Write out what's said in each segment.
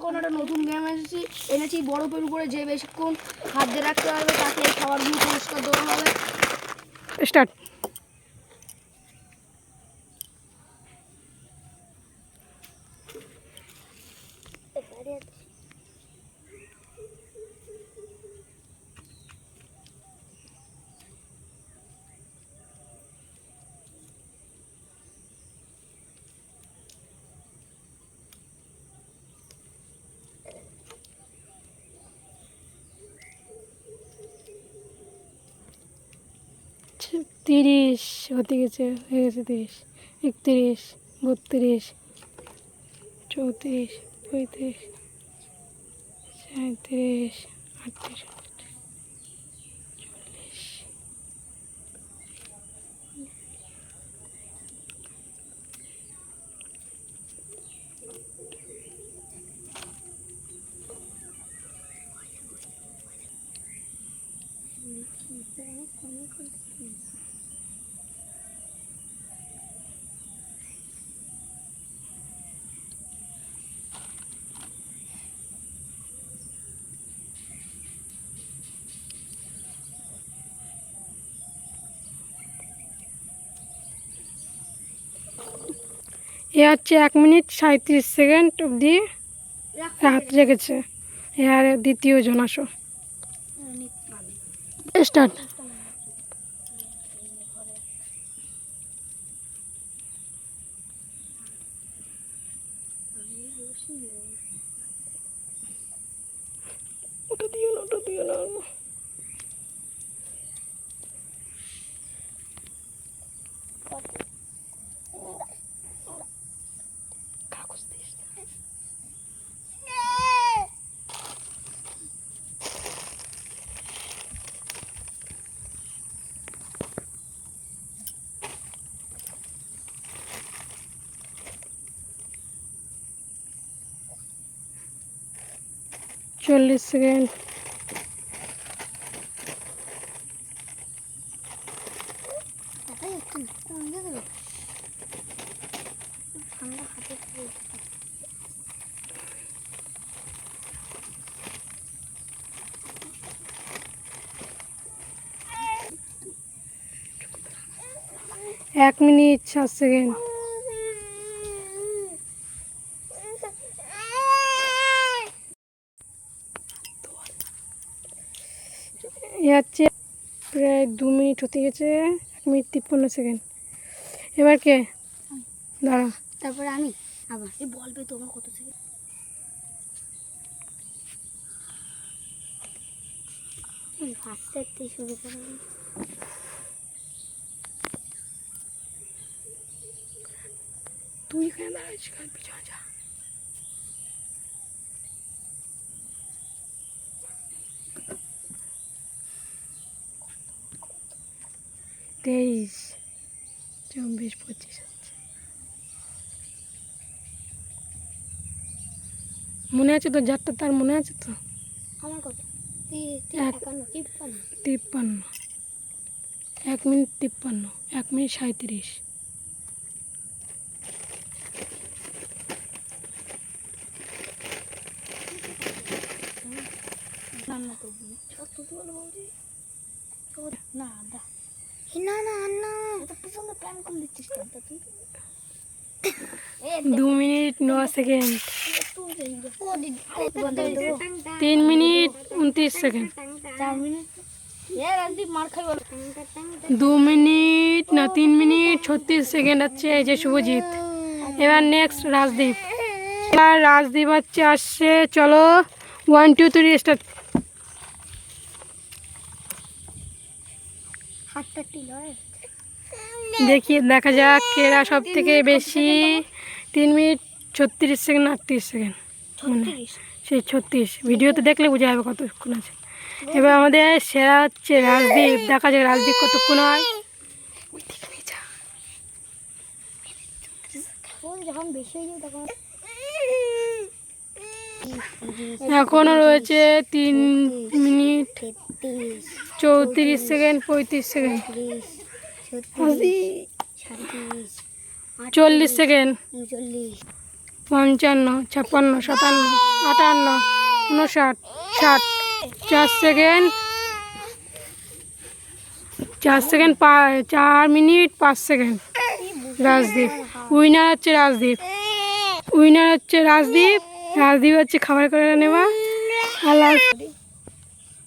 এখন একটা নতুন গেম এনেছি বরফের উপরে যে বেশিক্ষণ হাত দিয়ে রাখতে পারবে তাকে এই খাবারগুলো পুরস্কার দেওয়া হবে। স্টার্ট। তিরিশ হতে গেছে, হয়ে গেছে 30, 31, 32, 34, 35, 37, 38, 40। এ হচ্ছে 1 মিনিট 37 সেকেন্ড অবধি হাত রেখেছে। এর দ্বিতীয় জন আসো। স্টার্ট। ওটা দিও না, ওটা দিও না। কাগজ দিস। 40 সেকেন্ড। এক মিনিট 7 সেকেন্ড। এ হচ্ছে প্রায় 2 মিনিট হতে গেছে, 1 মিনিট 53 সেকেন্ড। এবার কে? দাঁড়া, তারপরে আমি আবার এই বলবে তোমার কত সেকেন্ড। ফার্স্ট শুরু করো। তুই এখানে দাঁড়াচ্ছিস, পিছনে যা। তেইশ, 24, 25 হচ্ছে। মনে আছে তো যারটা, তার মনে আছে তো? আমার কত? 53, 1 মিনিট 53, 1 মিনিট 37। দু minute 9 second. 3 minute 29 second. 2 minute না 3 মিনিট 36 সেকেন্ড হচ্ছে এই যে শুভজিৎ। এবার নেক্সট রাজদীপ। এবার রাজদীপ হচ্ছে আসছে, চলো 1 2 3 স্টার্ট। দেখা যাক কেরা সব থেকে বেশি। 3 মিনিট 36 সেকেন্ড, 38 সেকেন্ড, সেই 36। ভিডিওতে দেখলে বোঝা যাবে কতক্ষণ আছে। এবার আমাদের সেরা হচ্ছে রাজদীপ। দেখা যাক রাজদীপ কতক্ষণ হয়। এখনো রয়েছে 3 minute 34 second, 35 second, 40 second. 55, 56, 57, 58, 59, 60, 4 second, 4 second, 4 minute 5 second. Rajdeep winner হচ্ছে রাজদীপ, উইনার হচ্ছে রাজদীপ, রাজদীপ হচ্ছে খাবার করে নেওয়া। আর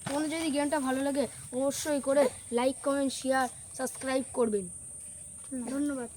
তোমাদের যদি গেমটা ভালো লাগে অবশ্যই করে লাইক কমেন্ট শেয়ার সাবস্ক্রাইব করবেন। ধন্যবাদ।